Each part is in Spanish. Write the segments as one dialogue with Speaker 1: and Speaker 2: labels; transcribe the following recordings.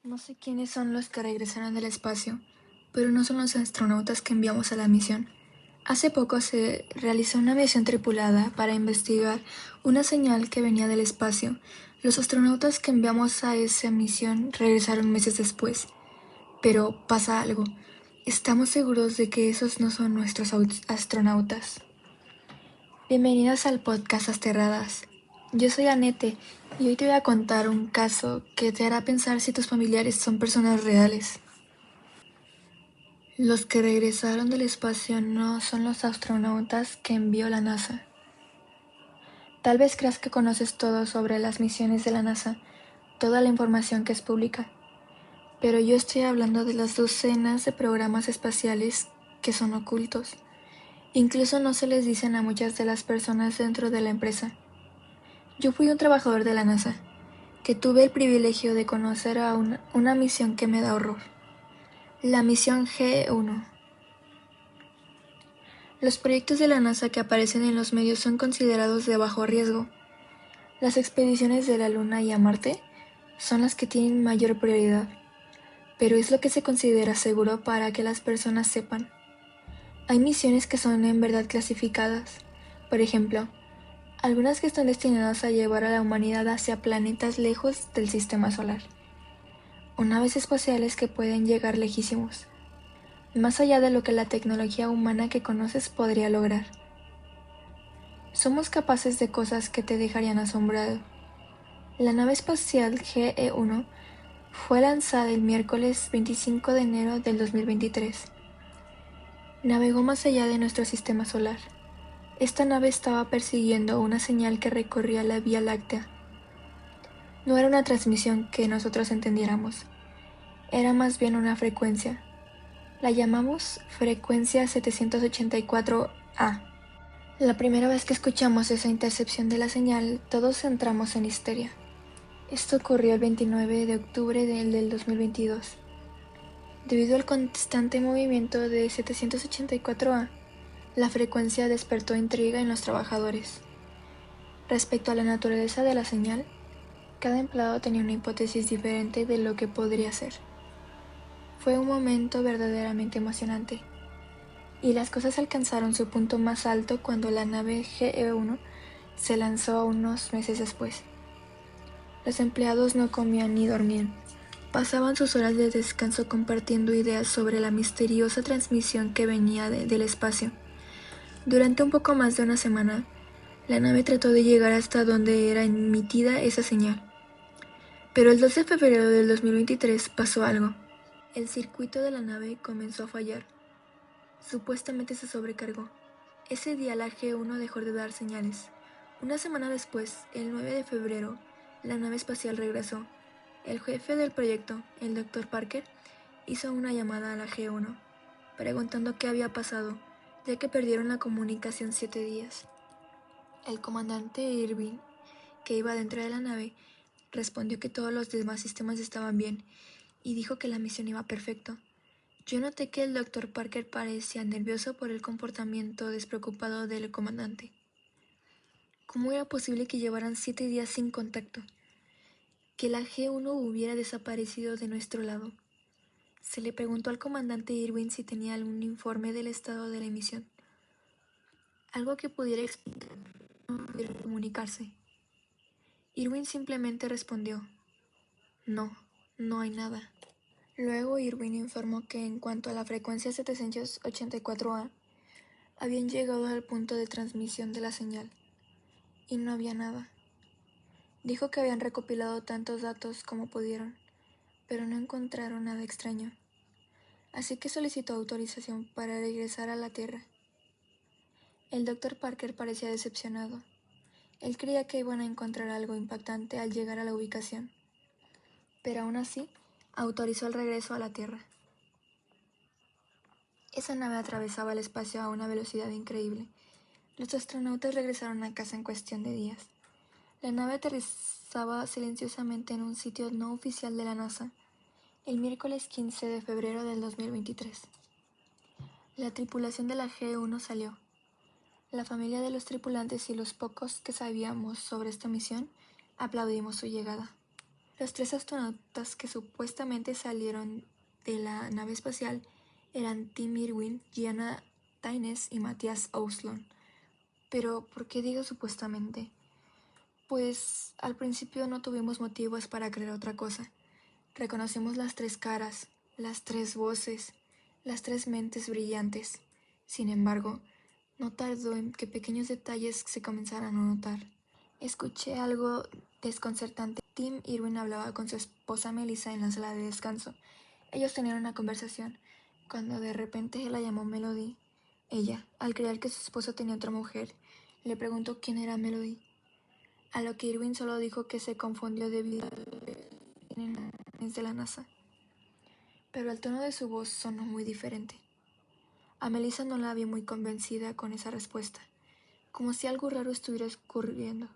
Speaker 1: No sé quiénes son los que regresaron del espacio, pero no son los astronautas que enviamos a la misión. Hace poco se realizó una misión tripulada para investigar una señal que venía del espacio. Los astronautas que enviamos a esa misión regresaron meses después. Pero pasa algo. Estamos seguros de que esos no son nuestros astronautas. Bienvenidos al podcast Asterradas. Yo soy Anette y hoy te voy a contar un caso que te hará pensar si tus familiares son personas reales. Los que regresaron del espacio no son los astronautas que envió la NASA. Tal vez creas que conoces todo sobre las misiones de la NASA, toda la información que es pública, pero yo estoy hablando de las docenas de programas espaciales que son ocultos. Incluso no se les dicen a muchas de las personas dentro de la empresa. Yo fui un trabajador de la NASA, que tuve el privilegio de conocer a una misión que me da horror. La misión G1. Los proyectos de la NASA que aparecen en los medios son considerados de bajo riesgo. Las expediciones de la Luna y a Marte son las que tienen mayor prioridad, pero es lo que se considera seguro para que las personas sepan. Hay misiones que son en verdad clasificadas, por ejemplo, algunas que están destinadas a llevar a la humanidad hacia planetas lejos del sistema solar, o naves espaciales que pueden llegar lejísimos, más allá de lo que la tecnología humana que conoces podría lograr. Somos capaces de cosas que te dejarían asombrado. La nave espacial GE-1 fue lanzada el miércoles 25 de enero del 2023. Navegó más allá de nuestro sistema solar. Esta nave estaba persiguiendo una señal que recorría la Vía Láctea. No era una transmisión que nosotros entendiéramos, era más bien una frecuencia. La llamamos frecuencia 784A. La primera vez que escuchamos esa intercepción de la señal, todos entramos en histeria. Esto ocurrió el 29 de octubre del 2022. Debido al constante movimiento de 784A, la frecuencia despertó intriga en los trabajadores. Respecto a la naturaleza de la señal, cada empleado tenía una hipótesis diferente de lo que podría ser. Fue un momento verdaderamente emocionante, y las cosas alcanzaron su punto más alto cuando la nave GE-1 se lanzó unos meses después. Los empleados no comían ni dormían. Pasaban sus horas de descanso compartiendo ideas sobre la misteriosa transmisión que venía del espacio. Durante un poco más de una semana, la nave trató de llegar hasta donde era emitida esa señal. Pero el 2 de febrero del 2023 pasó algo. El circuito de la nave comenzó a fallar. Supuestamente se sobrecargó. Ese día la G1 dejó de dar señales. Una semana después, el 9 de febrero, la nave espacial regresó. El jefe del proyecto, el Dr. Parker, hizo una llamada a la G1, preguntando qué había pasado, ya que perdieron la comunicación 7 días. El comandante Irving, que iba dentro de la nave, respondió que todos los demás sistemas estaban bien y dijo que la misión iba perfecto. Yo noté que el Dr. Parker parecía nervioso por el comportamiento despreocupado del comandante. ¿Cómo era posible que llevaran 7 días sin contacto? Que la G1 hubiera desaparecido de nuestro lado. Se le preguntó al comandante Irwin si tenía algún informe del estado de la emisión. Algo que pudiera explicar cómo pudieron comunicarse. Irwin simplemente respondió, no, no hay nada. Luego Irwin informó que en cuanto a la frecuencia 784A, habían llegado al punto de transmisión de la señal, y no había nada. Dijo que habían recopilado tantos datos como pudieron, pero no encontraron nada extraño. Así que solicitó autorización para regresar a la Tierra. El Dr. Parker parecía decepcionado. Él creía que iban a encontrar algo impactante al llegar a la ubicación, pero aún así autorizó el regreso a la Tierra. Esa nave atravesaba el espacio a una velocidad increíble. Los astronautas regresaron a casa en cuestión de días. La nave aterrizaba silenciosamente en un sitio no oficial de la NASA, el miércoles 15 de febrero del 2023. La tripulación de la G1 salió. La familia de los tripulantes y los pocos que sabíamos sobre esta misión aplaudimos su llegada. Los 3 astronautas que supuestamente salieron de la nave espacial eran Tim Irwin, Gianna Tynes y Matthias Auslund. Pero, ¿por qué digo supuestamente? Pues al principio no tuvimos motivos para creer otra cosa. Reconocimos las 3 caras, las 3 voces, las 3 mentes brillantes. Sin embargo, no tardó en que pequeños detalles se comenzaran a notar. Escuché algo desconcertante. Tim Irwin hablaba con su esposa Melissa en la sala de descanso. Ellos tenían una conversación, cuando de repente él la llamó Melody. Ella, al creer que su esposo tenía otra mujer, le preguntó quién era Melody, a lo que Irwin solo dijo que se confundió debido a las de la NASA. Pero el tono de su voz sonó muy diferente. A Melissa no la vi muy convencida con esa respuesta, como si algo raro estuviera ocurriendo.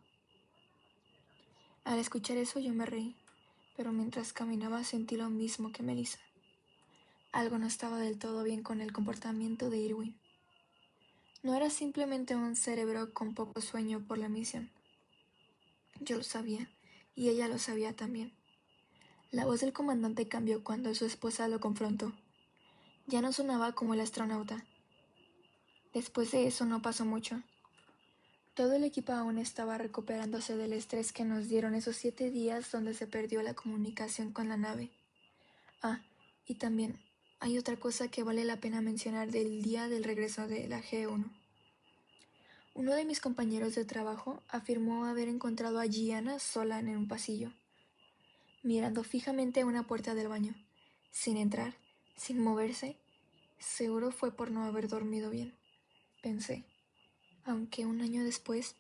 Speaker 1: Al escuchar eso yo me reí, pero mientras caminaba sentí lo mismo que Melissa. Algo no estaba del todo bien con el comportamiento de Irwin. No era simplemente un cerebro con poco sueño por la misión. Yo lo sabía, y ella lo sabía también. La voz del comandante cambió cuando su esposa lo confrontó. Ya no sonaba como el astronauta. Después de eso no pasó mucho. Todo el equipo aún estaba recuperándose del estrés que nos dieron esos 7 días donde se perdió la comunicación con la nave. Ah, y también hay otra cosa que vale la pena mencionar del día del regreso de la G1. Uno de mis compañeros de trabajo afirmó haber encontrado a Gianna sola en un pasillo, mirando fijamente a una puerta del baño, sin entrar, sin moverse. Seguro fue por no haber dormido bien, pensé, aunque un año después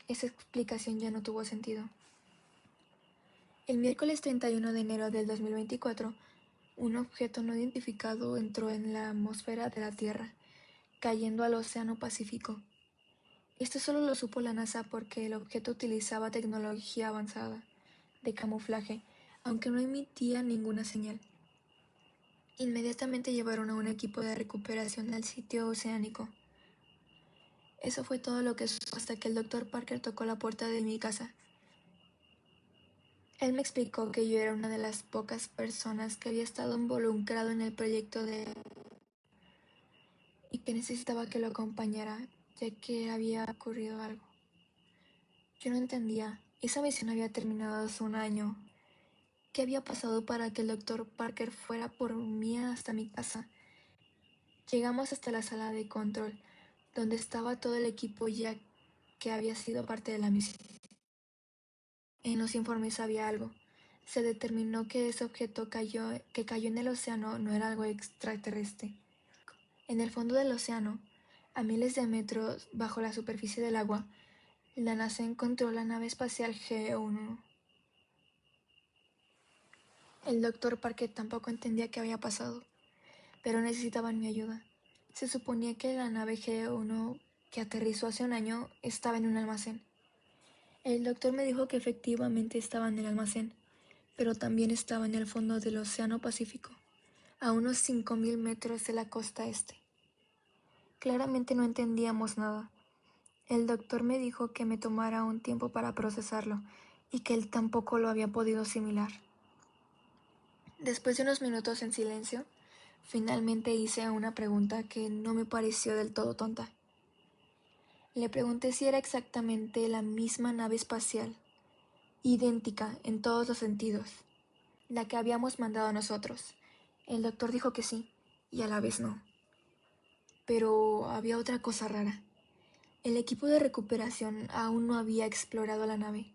Speaker 1: esa explicación ya no tuvo sentido. El miércoles 31 de enero del 2024, un objeto no identificado entró en la atmósfera de la Tierra, cayendo al Océano Pacífico. Esto solo lo supo la NASA porque el objeto utilizaba tecnología avanzada de camuflaje, aunque no emitía ninguna señal. Inmediatamente llevaron a un equipo de recuperación al sitio oceánico. Eso fue todo lo que sucedió hasta que el Dr. Parker tocó la puerta de mi casa. Él me explicó que yo era una de las pocas personas que había estado involucrado en el proyecto y que necesitaba que lo acompañara, ya que había ocurrido algo. Yo no entendía. Esa misión había terminado hace un año. ¿Qué había pasado para que el Dr. Parker fuera por mí hasta mi casa? Llegamos hasta la sala de control, donde estaba todo el equipo ya que había sido parte de la misión. En los informes había algo. Se determinó que ese objeto que cayó en el océano no era algo extraterrestre. En el fondo del océano, a miles de metros bajo la superficie del agua, la NASA encontró la nave espacial G1. El Dr. Parker tampoco entendía qué había pasado, pero necesitaban mi ayuda. Se suponía que la nave G1 que aterrizó hace un año estaba en un almacén. El doctor me dijo que efectivamente estaba en el almacén, pero también estaba en el fondo del Océano Pacífico, a unos 5.000 metros de la costa este. Claramente no entendíamos nada. El doctor me dijo que me tomara un tiempo para procesarlo y que él tampoco lo había podido asimilar. Después de unos minutos en silencio, finalmente hice una pregunta que no me pareció del todo tonta. Le pregunté si era exactamente la misma nave espacial, idéntica en todos los sentidos, la que habíamos mandado nosotros. El doctor dijo que sí, y a la vez no. Pero había otra cosa rara. El equipo de recuperación aún no había explorado la nave,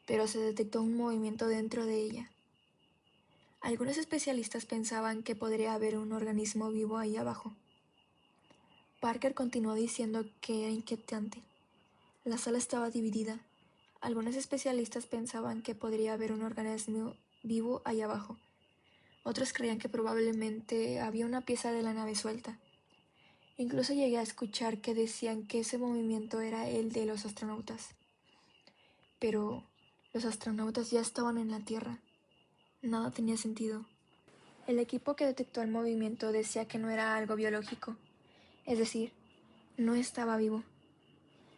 Speaker 1: pero se detectó un movimiento dentro de ella. Algunos especialistas pensaban que podría haber un organismo vivo ahí abajo. Parker continuó diciendo que era inquietante. La sala estaba dividida. Algunos especialistas pensaban que podría haber un organismo vivo ahí abajo. Otros creían que probablemente había una pieza de la nave suelta. Incluso llegué a escuchar que decían que ese movimiento era el de los astronautas. Pero los astronautas ya estaban en la Tierra. Nada tenía sentido. El equipo que detectó el movimiento decía que no era algo biológico, es decir, no estaba vivo.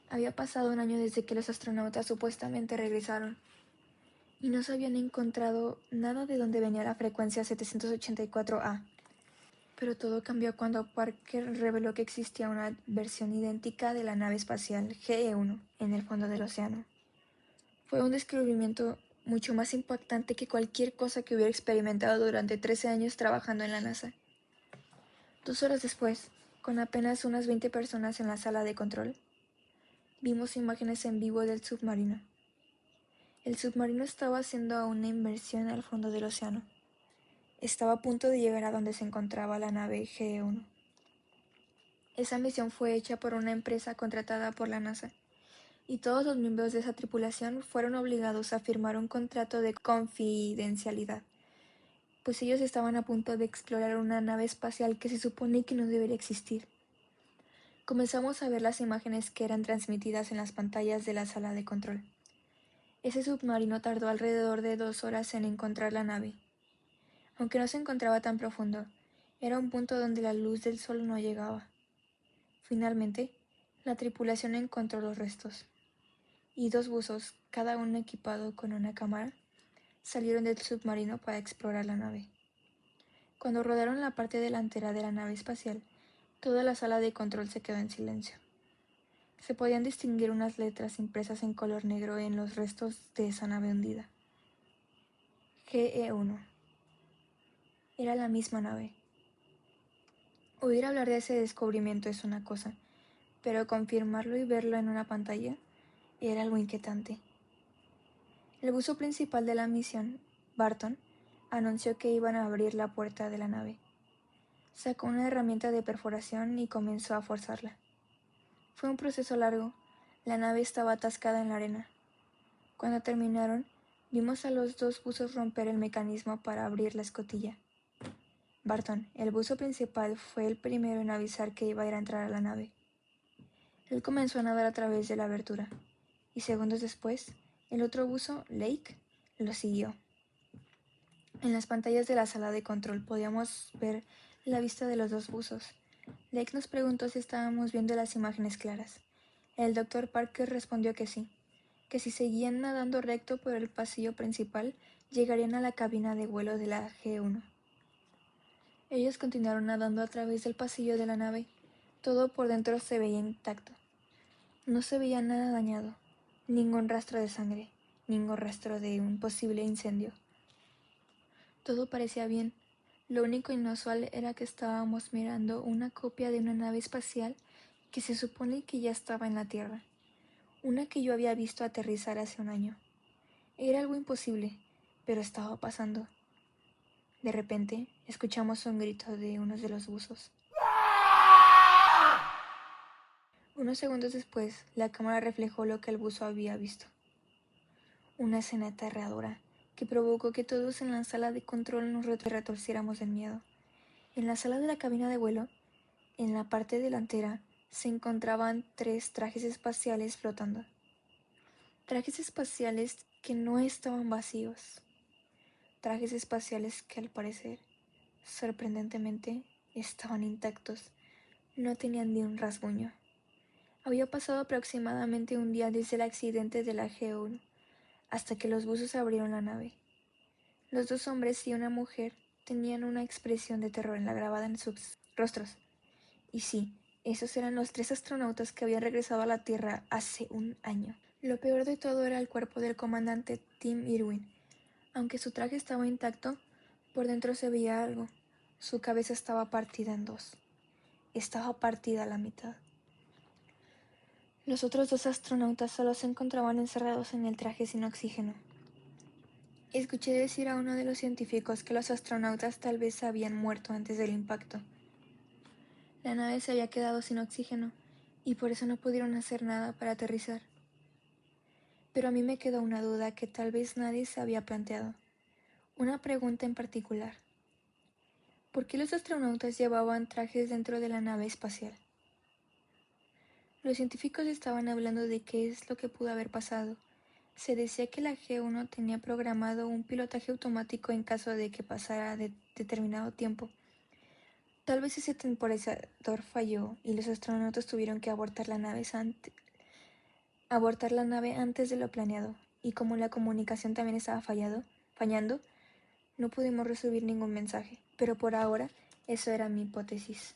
Speaker 1: Había pasado un año desde que los astronautas supuestamente regresaron. y no se habían encontrado nada de dónde venía la frecuencia 784A. Pero todo cambió cuando Parker reveló que existía una versión idéntica de la nave espacial GE-1 en el fondo del océano. Fue un descubrimiento mucho más impactante que cualquier cosa que hubiera experimentado durante 13 años trabajando en la NASA. 2 horas después, con apenas unas 20 personas en la sala de control, vimos imágenes en vivo del submarino. El submarino estaba haciendo una inmersión al fondo del océano. Estaba a punto de llegar a donde se encontraba la nave GE-1. Esa misión fue hecha por una empresa contratada por la NASA, y todos los miembros de esa tripulación fueron obligados a firmar un contrato de confidencialidad, pues ellos estaban a punto de explorar una nave espacial que se supone que no debería existir. Comenzamos a ver las imágenes que eran transmitidas en las pantallas de la sala de control. Ese submarino tardó alrededor de 2 horas en encontrar la nave. Aunque no se encontraba tan profundo, era un punto donde la luz del sol no llegaba. Finalmente, la tripulación encontró los restos, y 2 buzos, cada uno equipado con una cámara, salieron del submarino para explorar la nave. Cuando rodaron la parte delantera de la nave espacial, toda la sala de control se quedó en silencio. Se podían distinguir unas letras impresas en color negro en los restos de esa nave hundida. GE-1. Era la misma nave. Oír hablar de ese descubrimiento es una cosa, pero confirmarlo y verlo en una pantalla era algo inquietante. El buzo principal de la misión, Barton, anunció que iban a abrir la puerta de la nave. Sacó una herramienta de perforación y comenzó a forzarla. Fue un proceso largo. La nave estaba atascada en la arena. Cuando terminaron, vimos a los 2 buzos romper el mecanismo para abrir la escotilla. Barton, el buzo principal, fue el primero en avisar que iba a ir a entrar a la nave. Él comenzó a nadar a través de la abertura, y segundos después, el otro buzo, Lake, lo siguió. En las pantallas de la sala de control podíamos ver la vista de los 2 buzos. Lake nos preguntó si estábamos viendo las imágenes claras. El Dr. Parker respondió que sí, que si seguían nadando recto por el pasillo principal, llegarían a la cabina de vuelo de la G-1. Ellos continuaron nadando a través del pasillo de la nave. Todo por dentro se veía intacto. No se veía nada dañado, ningún rastro de sangre, ningún rastro de un posible incendio. Todo parecía bien. Lo único inusual era que estábamos mirando una copia de una nave espacial que se supone que ya estaba en la Tierra, una que yo había visto aterrizar hace un año. Era algo imposible, pero estaba pasando. De repente, escuchamos un grito de uno de los buzos. Unos segundos después, la cámara reflejó lo que el buzo había visto. Una escena aterradora que provocó que todos en la sala de control nos retorciéramos del miedo. En la sala de la cabina de vuelo, en la parte delantera, se encontraban 3 trajes espaciales flotando. Trajes espaciales que no estaban vacíos. Trajes espaciales que al parecer, sorprendentemente, estaban intactos. No tenían ni un rasguño. Había pasado aproximadamente un día desde el accidente de la G-1 hasta que los buzos abrieron la nave. Los 2 hombres y una mujer tenían una expresión de terror grabada en sus rostros. Y sí, esos eran los 3 astronautas que habían regresado a la Tierra hace un año. Lo peor de todo era el cuerpo del comandante Tim Irwin. Aunque su traje estaba intacto, por dentro se veía algo. Su cabeza estaba partida en 2. Estaba partida a la mitad. Los otros 2 astronautas solo se encontraban encerrados en el traje sin oxígeno. Escuché decir a uno de los científicos que los astronautas tal vez habían muerto antes del impacto. La nave se había quedado sin oxígeno y por eso no pudieron hacer nada para aterrizar. Pero a mí me quedó una duda que tal vez nadie se había planteado. Una pregunta en particular. ¿Por qué los astronautas llevaban trajes dentro de la nave espacial? Los científicos estaban hablando de qué es lo que pudo haber pasado. Se decía que la G-1 tenía programado un pilotaje automático en caso de que pasara de determinado tiempo. Tal vez ese temporizador falló y los astronautas tuvieron que abortar la nave antes de lo planeado. y como la comunicación también estaba fallando, no pudimos recibir ningún mensaje, pero por ahora eso era mi hipótesis.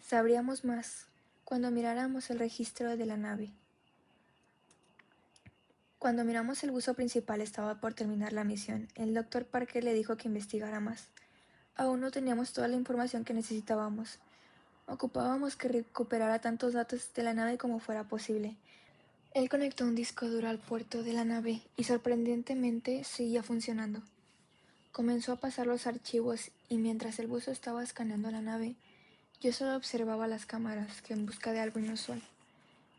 Speaker 1: Sabríamos más cuando miráramos el registro de la nave. Cuando miramos el buzo principal estaba por terminar la misión. El Dr. Parker le dijo que investigara más. Aún no teníamos toda la información que necesitábamos. Ocupábamos que recuperara tantos datos de la nave como fuera posible. Él conectó un disco duro al puerto de la nave y sorprendentemente seguía funcionando. Comenzó a pasar los archivos y mientras el buzo estaba escaneando la nave, yo solo observaba las cámaras que en busca de algo inusual.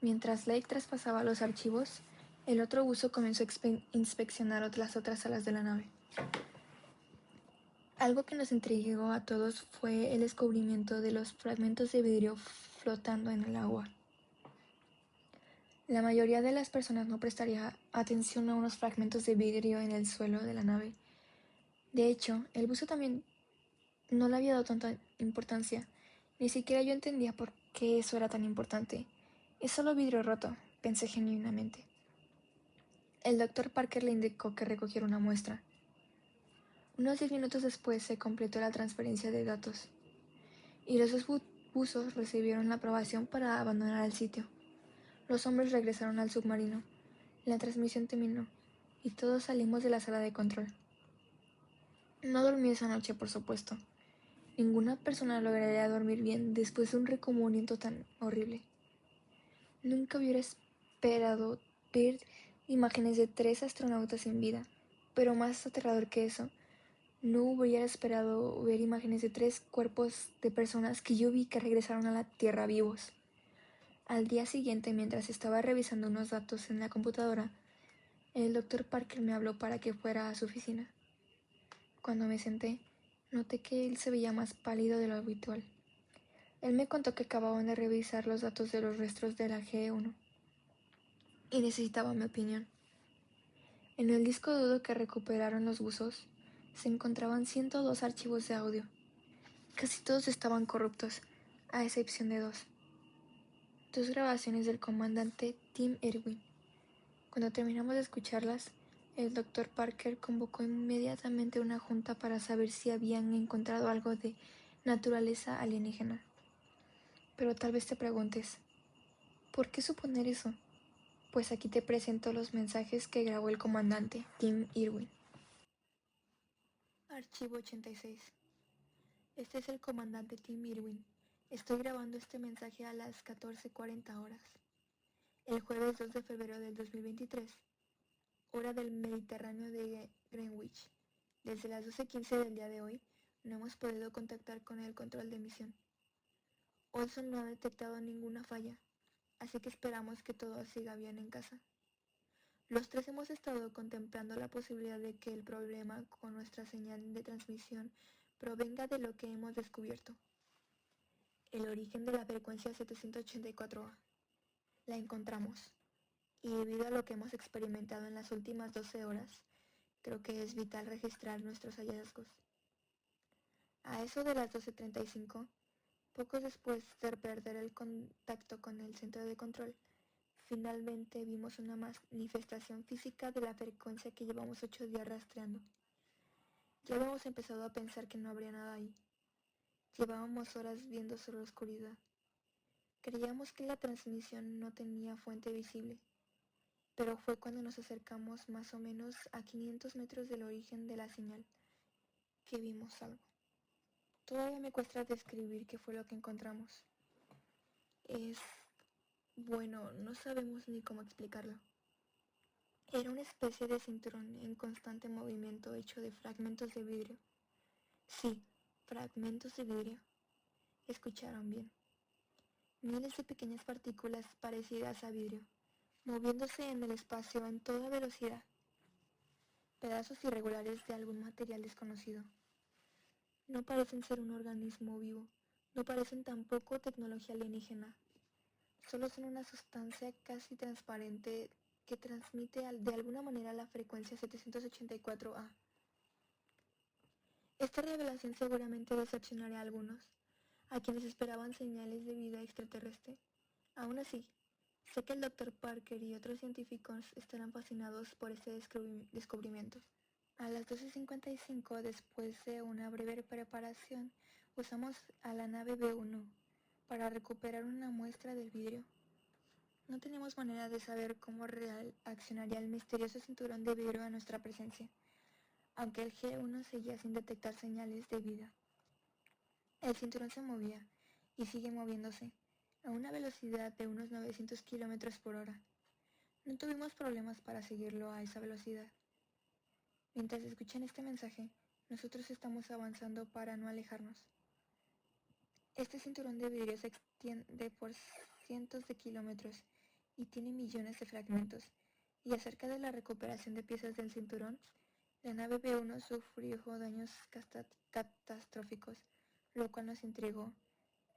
Speaker 1: Mientras Lake traspasaba los archivos, el otro buzo comenzó a inspeccionar las otras salas de la nave. Algo que nos intrigó a todos fue el descubrimiento de los fragmentos de vidrio flotando en el agua. La mayoría de las personas no prestaría atención a unos fragmentos de vidrio en el suelo de la nave. De hecho, el buzo también no le había dado tanta importancia. Ni siquiera yo entendía por qué eso era tan importante. Es solo vidrio roto, pensé genuinamente. El Dr. Parker le indicó que recogiera una muestra. Unos 10 minutos después se completó la transferencia de datos, y los dos buzos recibieron la aprobación para abandonar el sitio. Los hombres regresaron al submarino. La transmisión terminó, y todos salimos de la sala de control. No dormí esa noche, por supuesto. Ninguna persona lograría dormir bien después de un recubrimiento tan horrible. Nunca hubiera esperado ver imágenes de 3 astronautas sin vida, pero más aterrador que eso, no hubiera esperado ver imágenes de 3 cuerpos de personas que yo vi que regresaron a la Tierra vivos. Al día siguiente, mientras estaba revisando unos datos en la computadora, el Dr. Parker me habló para que fuera a su oficina. Cuando me senté, noté que él se veía más pálido de lo habitual. Él me contó que acababan de revisar los datos de los restos de la GE-1 y necesitaba mi opinión. En el disco duro que recuperaron los buzos se encontraban 102 archivos de audio. Casi todos estaban corruptos, a excepción de dos grabaciones del comandante Tim Irwin. Cuando terminamos de escucharlas, el Dr. Parker convocó inmediatamente una junta para saber si habían encontrado algo de naturaleza alienígena. Pero tal vez te preguntes, ¿por qué suponer eso? Pues aquí te presento los mensajes que grabó el comandante Tim Irwin. Archivo 86. Este es el comandante Tim Irwin. Estoy grabando este mensaje a las 14:40 horas. El jueves 2 de febrero del 2023, hora del Mediterráneo de Greenwich. Desde las 12:15 del día de hoy, no hemos podido contactar con el control de misión. Olson no ha detectado ninguna falla, así que esperamos que todo siga bien en casa. Los tres hemos estado contemplando la posibilidad de que el problema con nuestra señal de transmisión provenga de lo que hemos descubierto. El origen de la frecuencia 784A. La encontramos, y debido a lo que hemos experimentado en las últimas 12 horas, creo que es vital registrar nuestros hallazgos. A eso de las 12:35, poco después de perder el contacto con el centro de control, finalmente vimos una manifestación física de la frecuencia que llevamos 8 días rastreando. Ya habíamos empezado a pensar que no habría nada ahí. Llevábamos horas viendo solo oscuridad. Creíamos que la transmisión no tenía fuente visible, pero fue cuando nos acercamos más o menos a 500 metros del origen de la señal que vimos algo. Todavía me cuesta describir qué fue lo que encontramos. Bueno, no sabemos ni cómo explicarlo. Era una especie de cinturón en constante movimiento hecho de fragmentos de vidrio. Sí, fragmentos de vidrio. Escucharon bien. Miles de pequeñas partículas parecidas a vidrio, moviéndose en el espacio en toda velocidad. Pedazos irregulares de algún material desconocido. No parecen ser un organismo vivo, no parecen tampoco tecnología alienígena. Solo son una sustancia casi transparente que transmite de alguna manera la frecuencia 784A. Esta revelación seguramente decepcionará a algunos, a quienes esperaban señales de vida extraterrestre. Aún así, Sé que el Dr. Parker y otros científicos estarán fascinados por este descubrimiento. A las 12:55, después de una breve preparación, usamos a la nave B1 para recuperar una muestra del vidrio. No tenemos manera de saber cómo reaccionaría el misterioso cinturón de vidrio a nuestra presencia, aunque el G1 seguía sin detectar señales de vida. El cinturón se movía, y sigue moviéndose, a una velocidad de unos 900 km por hora. No tuvimos problemas para seguirlo a esa velocidad. Mientras escuchan este mensaje, nosotros estamos avanzando para no alejarnos. Este cinturón de vidrio se extiende por cientos de kilómetros y tiene millones de fragmentos. Y acerca de la recuperación de piezas del cinturón, la nave B1 sufrió daños catastróficos, lo cual nos intrigó.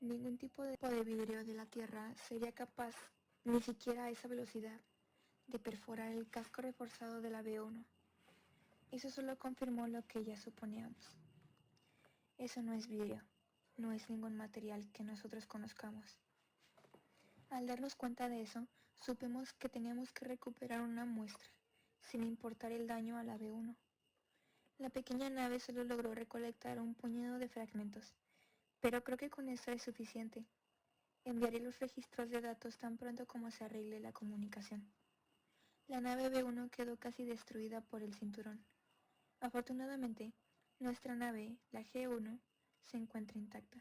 Speaker 1: Ningún tipo de vidrio de la Tierra sería capaz, ni siquiera a esa velocidad, de perforar el casco reforzado de la B1. Eso solo confirmó lo que ya suponíamos. Eso no es vidrio, no es ningún material que nosotros conozcamos. Al darnos cuenta de eso, supimos que teníamos que recuperar una muestra, sin importar el daño a la B1. La pequeña nave solo logró recolectar un puñado de fragmentos, pero creo que con eso es suficiente. Enviaré los registros de datos tan pronto como se arregle la comunicación. La nave B1 quedó casi destruida por el cinturón. Afortunadamente, nuestra nave, la G1, se encuentra intacta.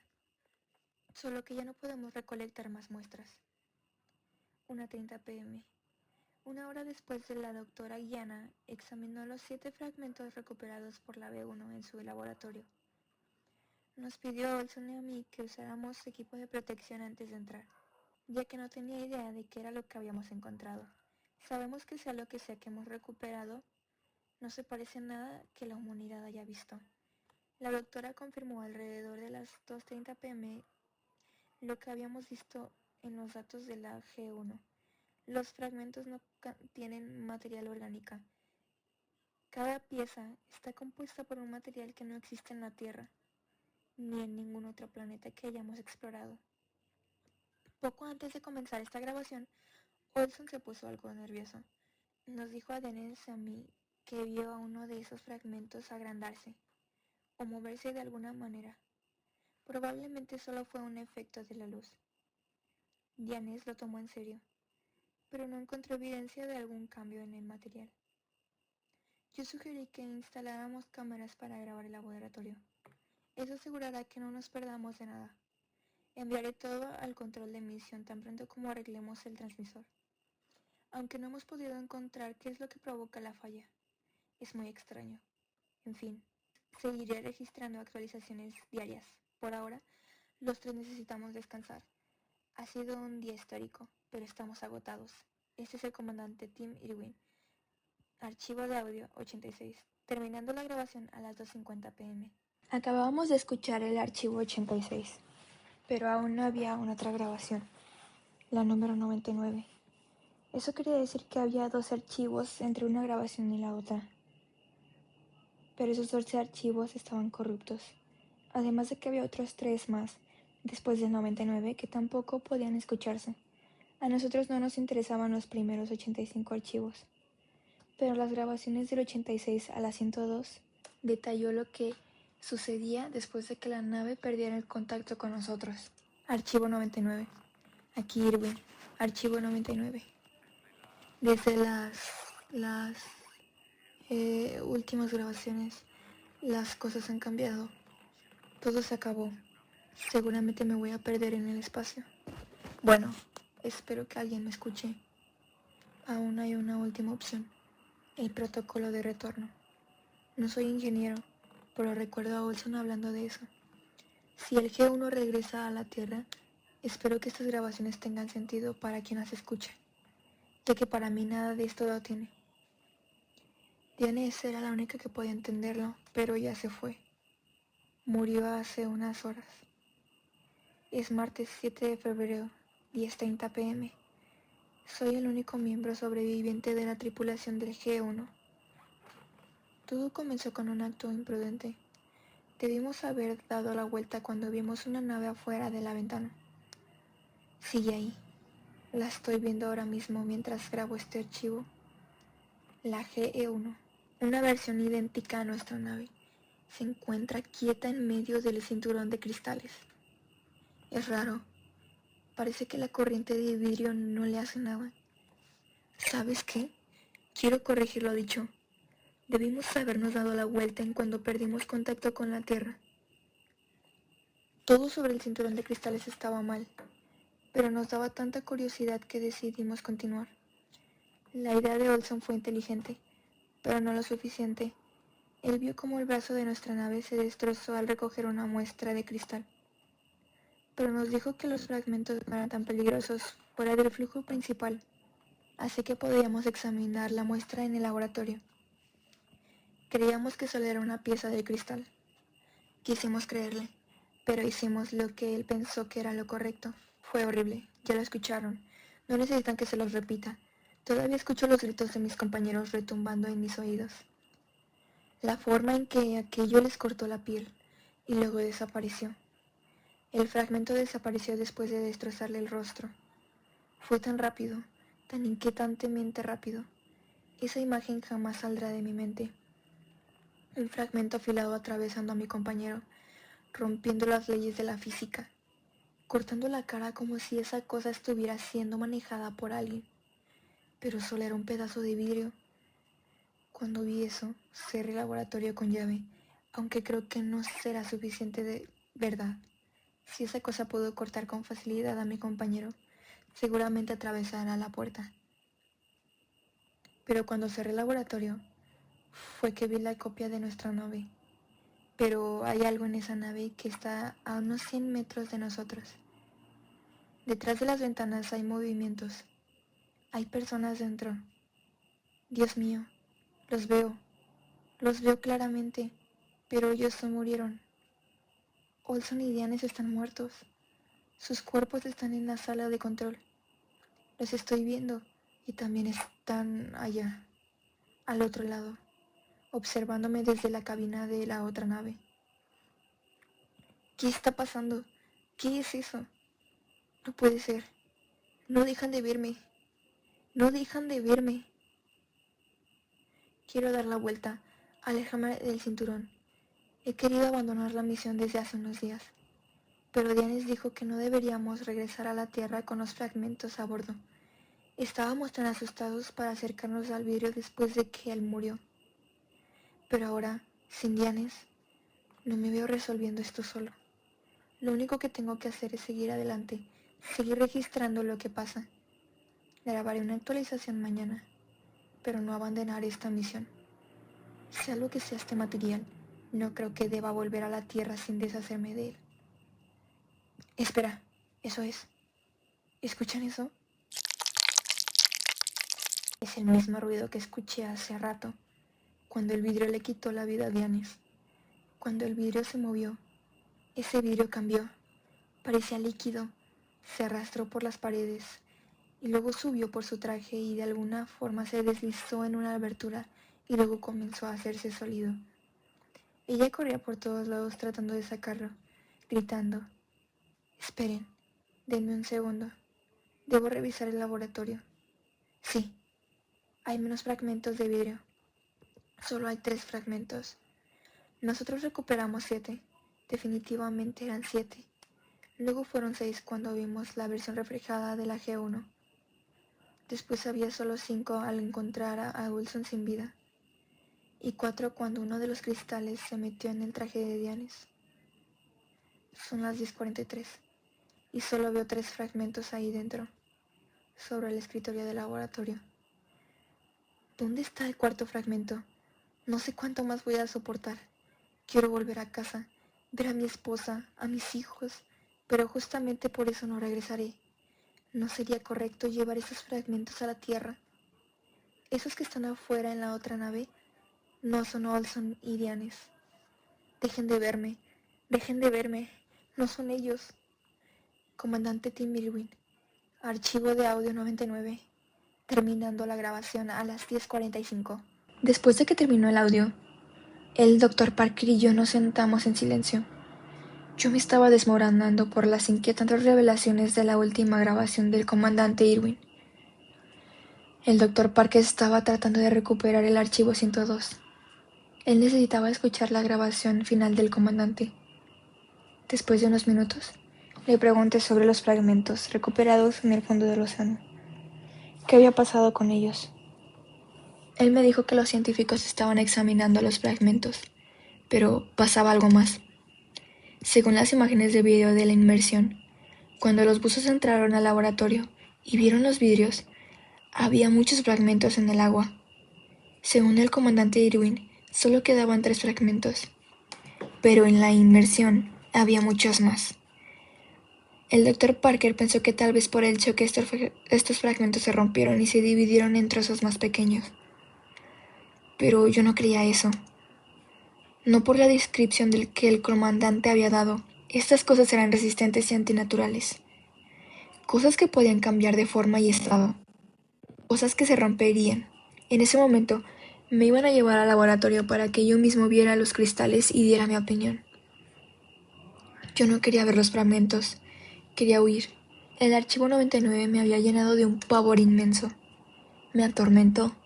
Speaker 1: Solo que ya no podemos recolectar más muestras. 1:30 p.m. Una hora después de la doctora Guiana examinó los 7 fragmentos recuperados por la B1 en su laboratorio. Nos pidió a Olson y a mí que usáramos equipo de protección antes de entrar, ya que no tenía idea de qué era lo que habíamos encontrado. Sabemos que sea lo que sea que hemos recuperado, no se parece en nada que la humanidad haya visto. La doctora confirmó alrededor de las 2:30 p.m. lo que habíamos visto en los datos de la G1. Los fragmentos no tienen material orgánica. Cada pieza está compuesta por un material que no existe en la Tierra, ni en ningún otro planeta que hayamos explorado. Poco antes de comenzar esta grabación, Olson se puso algo nervioso. Nos dijo a Dennis y a mí que vio a uno de esos fragmentos agrandarse, o moverse de alguna manera. Probablemente solo fue un efecto de la luz. Dennis lo tomó en serio, pero no encontró evidencia de algún cambio en el material. Yo sugerí que instaláramos cámaras para grabar el laboratorio. Eso asegurará que no nos perdamos de nada. Enviaré todo al control de emisión tan pronto como arreglemos el transmisor. Aunque no hemos podido encontrar qué es lo que provoca la falla. Es muy extraño. En fin, seguiré registrando actualizaciones diarias. Por ahora, los tres necesitamos descansar. Ha sido un día histórico, pero estamos agotados. Este es el comandante Tim Irwin. Archivo de audio 86. Terminando la grabación a las 2:50 p.m. Acabábamos de escuchar el archivo 86, pero aún no había una otra grabación, la número 99. Eso quería decir que había 2 archivos entre una grabación y la otra. Pero esos 12 archivos estaban corruptos, además de que había otros 3 más, después del 99, que tampoco podían escucharse. A nosotros no nos interesaban los primeros 85 archivos, pero las grabaciones del 86 a la 102 detalló lo que sucedía después de que la nave perdiera el contacto con nosotros. Archivo 99. Aquí Irwin. Archivo 99. Desde las últimas grabaciones, las cosas han cambiado. Todo se acabó. Seguramente me voy a perder en el espacio. Bueno, espero que alguien me escuche. Aún hay una última opción. El protocolo de retorno. No soy ingeniero, pero recuerdo a Olson hablando de eso. Si el G1 regresa a la Tierra, espero que estas grabaciones tengan sentido para quien las escuche, ya que para mí nada de esto lo tiene. Diane era la única que podía entenderlo, pero ya se fue. Murió hace unas horas. Es martes 7 de febrero, 10:30 p.m. Soy el único miembro sobreviviente de la tripulación del G1. Todo comenzó con un acto imprudente. Debimos haber dado la vuelta cuando vimos una nave afuera de la ventana. Sigue ahí. La estoy viendo ahora mismo mientras grabo este archivo. La GE-1, una versión idéntica a nuestra nave, se encuentra quieta en medio del cinturón de cristales. Es raro. Parece que la corriente de vidrio no le hace nada. ¿Sabes qué? Quiero corregir lo dicho. Debimos habernos dado la vuelta en cuando perdimos contacto con la Tierra. Todo sobre el cinturón de cristales estaba mal, pero nos daba tanta curiosidad que decidimos continuar. La idea de Olson fue inteligente, pero no lo suficiente. Él vio cómo el brazo de nuestra nave se destrozó al recoger una muestra de cristal, pero nos dijo que los fragmentos no eran tan peligrosos fuera del flujo principal, así que podíamos examinar la muestra en el laboratorio. Creíamos que solo era una pieza de cristal. Quisimos creerle, pero hicimos lo que él pensó que era lo correcto. Fue horrible, ya lo escucharon. No necesitan que se los repita. Todavía escucho los gritos de mis compañeros retumbando en mis oídos. La forma en que aquello les cortó la piel y luego desapareció. El fragmento desapareció después de destrozarle el rostro. Fue tan rápido, tan inquietantemente rápido. Esa imagen jamás saldrá de mi mente. Un fragmento afilado atravesando a mi compañero, rompiendo las leyes de la física, cortando la cara como si esa cosa estuviera siendo manejada por alguien, pero solo era un pedazo de vidrio. Cuando vi eso, cerré el laboratorio con llave, aunque creo que no será suficiente de verdad. Si esa cosa pudo cortar con facilidad a mi compañero, seguramente atravesará la puerta. Pero cuando cerré el laboratorio, fue que vi la copia de nuestra nave. Pero hay algo en esa nave que está a unos 100 metros de nosotros. Detrás de las ventanas hay movimientos. Hay personas dentro. Dios mío, los veo claramente, pero ellos se murieron. Olson y Dianes están muertos. Sus cuerpos están en la sala de control. Los estoy viendo y también están allá, al otro lado, observándome desde la cabina de la otra nave. ¿Qué está pasando? ¿Qué es eso? No puede ser. No dejan de verme. No dejan de verme. Quiero dar la vuelta, alejarme del cinturón. He querido abandonar la misión desde hace unos días, pero Dianes dijo que no deberíamos regresar a la Tierra con los fragmentos a bordo. Estábamos tan asustados para acercarnos al vidrio después de que él murió. Pero ahora, sin Dianes, no me veo resolviendo esto solo. Lo único que tengo que hacer es seguir adelante, seguir registrando lo que pasa. Grabaré una actualización mañana, pero no abandonar esta misión. Sea lo que sea este material, no creo que deba volver a la Tierra sin deshacerme de él. Espera, eso es. ¿Escuchan eso? Es el mismo ruido que escuché hace rato, cuando el vidrio le quitó la vida a Dianes. Cuando el vidrio se movió, ese vidrio cambió. Parecía líquido, se arrastró por las paredes y luego subió por su traje y de alguna forma se deslizó en una abertura y luego comenzó a hacerse sólido. Ella corría por todos lados tratando de sacarlo, gritando: «Esperen, denme un segundo. Debo revisar el laboratorio». Sí, hay menos fragmentos de vidrio. Solo hay 3 fragmentos. Nosotros recuperamos 7. Definitivamente eran 7. Luego fueron 6 cuando vimos la versión reflejada de la G1. Después había solo 5 al encontrar a Wilson sin vida. Y 4 cuando uno de los cristales se metió en el traje de Dianes. Son las 10:43 y solo veo 3 fragmentos ahí dentro, sobre el escritorio del laboratorio. ¿Dónde está el cuarto fragmento? No sé cuánto más voy a soportar. Quiero volver a casa, ver a mi esposa, a mis hijos, pero justamente por eso no regresaré. No sería correcto llevar esos fragmentos a la Tierra. Esos que están afuera en la otra nave no son Olson y Dianes. Dejen de verme, no son ellos. Comandante Tim Irwin, archivo de audio 99, terminando la grabación a las 10:45. Después de que terminó el audio, el Dr. Parker y yo nos sentamos en silencio. Yo me estaba desmoronando por las inquietantes revelaciones de la última grabación del comandante Irwin. El doctor Parker estaba tratando de recuperar el archivo 102. Él necesitaba escuchar la grabación final del comandante. Después de unos minutos, le pregunté sobre los fragmentos recuperados en el fondo del océano. ¿Qué había pasado con ellos? Él me dijo que los científicos estaban examinando los fragmentos, pero pasaba algo más. Según las imágenes de video de la inmersión, cuando los buzos entraron al laboratorio y vieron los vidrios, había muchos fragmentos en el agua. Según el comandante Irwin, solo quedaban 3 fragmentos, pero en la inmersión había muchos más. El doctor Parker pensó que tal vez por el choque estos fragmentos se rompieron y se dividieron en trozos más pequeños. Pero yo no creía eso. No por la descripción del que el comandante había dado. Estas cosas eran resistentes y antinaturales. Cosas que podían cambiar de forma y estado. Cosas que se romperían. En ese momento, me iban a llevar al laboratorio para que yo mismo viera los cristales y diera mi opinión. Yo no quería ver los fragmentos. Quería huir. El archivo 99 me había llenado de un pavor inmenso. Me atormentó.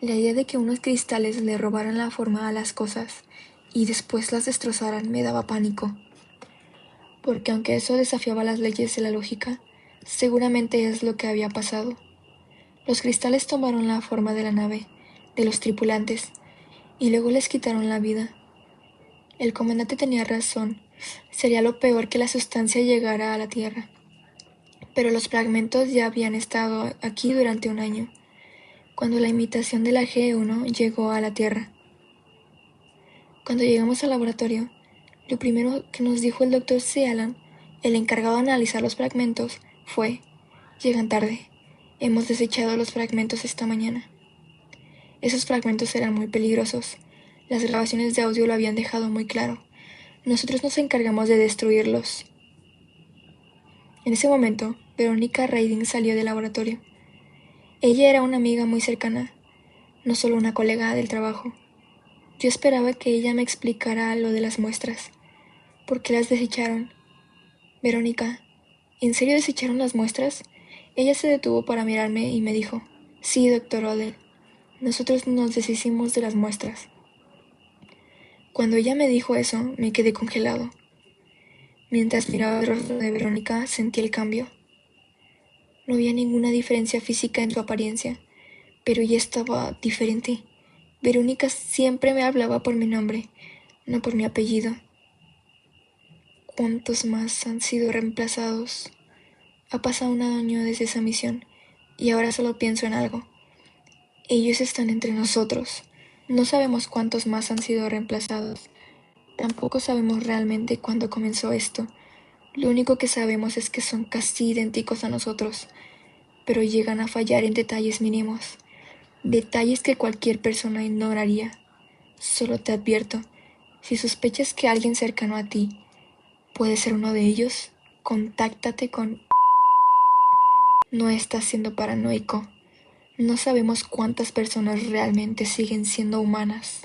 Speaker 1: La idea de que unos cristales le robaran la forma a las cosas y después las destrozaran me daba pánico. Porque aunque eso desafiaba las leyes de la lógica, seguramente es lo que había pasado. Los cristales tomaron la forma de la nave, de los tripulantes, y luego les quitaron la vida. El comandante tenía razón. Sería lo peor que la sustancia llegara a la Tierra. Pero los fragmentos ya habían estado aquí durante un año, cuando la imitación de la G1 llegó a la Tierra. Cuando llegamos al laboratorio, lo primero que nos dijo el Dr. Sealan, el encargado de analizar los fragmentos, fue: llegan tarde. Hemos desechado los fragmentos esta mañana. Esos fragmentos eran muy peligrosos. Las grabaciones de audio lo habían dejado muy claro. Nosotros nos encargamos de destruirlos. En ese momento, Verónica Reiding salió del laboratorio. Ella era una amiga muy cercana, no solo una colega del trabajo. Yo esperaba que ella me explicara lo de las muestras. ¿Por qué las desecharon? Verónica, ¿en serio desecharon las muestras? Ella se detuvo para mirarme y me dijo: sí, doctor Odell, nosotros nos deshicimos de las muestras. Cuando ella me dijo eso, me quedé congelado. Mientras miraba el rostro de Verónica, sentí el cambio. No había ninguna diferencia física en su apariencia, pero ella estaba diferente. Verónica siempre me hablaba por mi nombre, no por mi apellido. ¿Cuántos más han sido reemplazados? Ha pasado un año desde esa misión, y ahora solo pienso en algo. Ellos están entre nosotros. No sabemos cuántos más han sido reemplazados. Tampoco sabemos realmente cuándo comenzó esto. Lo único que sabemos es que son casi idénticos a nosotros, pero llegan a fallar en detalles mínimos. Detalles que cualquier persona ignoraría. Solo te advierto, si sospechas que alguien cercano a ti puede ser uno de ellos, contáctate con... No estás siendo paranoico. No sabemos cuántas personas realmente siguen siendo humanas.